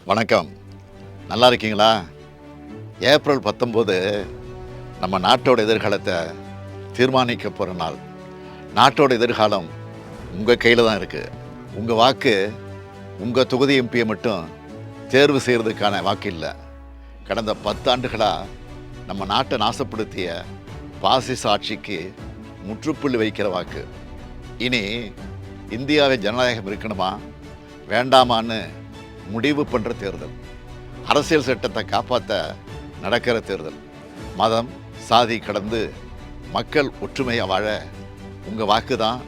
வணக்கம். நல்லா இருக்கீங்களா? ஏப்ரல் 19 நம்ம நாட்டோட எதிர்காலத்தை தீர்மானிக்க போகிற நாள். நாட்டோட எதிர்காலம் உங்கள் கையில் தான் இருக்குது. உங்கள் வாக்கு உங்கள் தொகுதி எம்பியை மட்டும் தேர்வு செய்கிறதுக்கான வாக்கு இல்லை. கடந்த 10 ஆண்டுகளாக நம்ம நாட்டை நாசப்படுத்திய பாசிச ஆட்சிக்கு முற்றுப்புள்ளி வைக்கிற வாக்கு. இனி இந்தியாவை ஜனநாயகம் இருக்கணுமா வேண்டாமான்னு முடிவு பண்ணுற தேர்தல். அரசியல் சட்டத்தை காப்பாற்ற நடக்கிற தேர்தல். மதம் சாதி கடந்து மக்கள் ஒற்றுமையாக வாழ உங்கள் வாக்கு தான்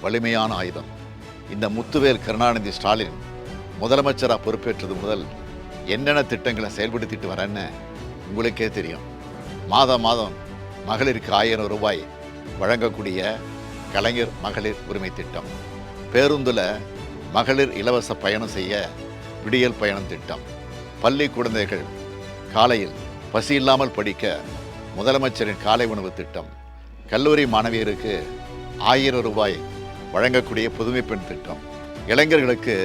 வலிமையான ஆயுதம். இந்த முத்துவேல் கருணாநிதி ஸ்டாலின் முதலமைச்சராக பொறுப்பேற்றது முதல் என்னென்ன திட்டங்களை செயல்படுத்திட்டு வரேன்னு உங்களுக்கே தெரியும். மாதம் மகளிருக்கு 1000 ரூபாய் வழங்கக்கூடிய கலைஞர் மகளிர் உரிமை திட்டம், பேருந்தில் மகளிர் இலவச பயணம் செய்ய விடியல் பயணம் திட்டம், பள்ளி குழந்தைகள் காலையில் பசி இல்லாமல் படிக்க முதலமைச்சரின் காலை உணவு திட்டம், கல்லூரி மாணவியருக்கு 1000 ரூபாய் வழங்கக்கூடிய புதுமை பெண் திட்டம், இளைஞர்களுக்கு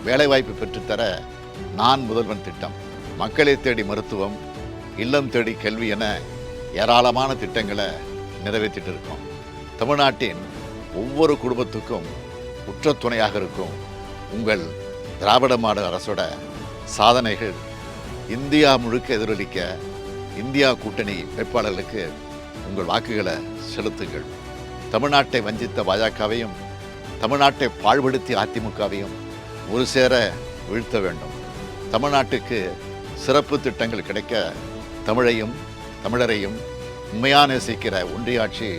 வேலைவாய்ப்பு பெற்றுத்தர நான் முதல்வன் திட்டம், மக்களை தேடி மருத்துவம், இல்லம் தேடி கல்வி என ஏராளமான திட்டங்களை நிறைவேற்றிட்டு இருக்கோம். தமிழ்நாட்டின் ஒவ்வொரு குடும்பத்துக்கும் உற்ற துணையாக இருக்கும் உங்கள் திராவிட மாடல் அரசோட சாதனைகள் இந்தியா முழுக்க எதிரொலிக்க இந்தியா கூட்டணி வேட்பாளர்களுக்கு உங்கள் வாக்குகளை செலுத்துங்கள். தமிழ்நாட்டை வஞ்சித்த பாஜகவையும் தமிழ்நாட்டை பாழ்படுத்திய அதிமுகவையும் ஒரு சேர வீழ்த்த வேண்டும். தமிழ்நாட்டுக்கு சிறப்பு திட்டங்கள் கிடைக்க தமிழையும் தமிழரையும் உண்மையாக நேசிக்கிற ஒன்றிய ஆட்சி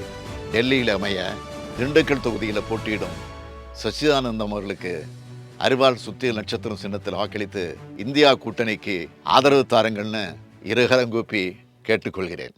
டெல்லியில் அமைய திண்டுக்கல் தொகுதியில் போட்டியிடும் சச்சிதானந்தம் அவர்களுக்கு அறிவால் சுத்தியல் நட்சத்திரம் சின்னத்தில் வாக்களித்து இந்தியா கூட்டணிக்கு ஆதரவு தாருங்கள்னு இருகரம் கூப்பி கேட்டுக்கொள்கிறேன்.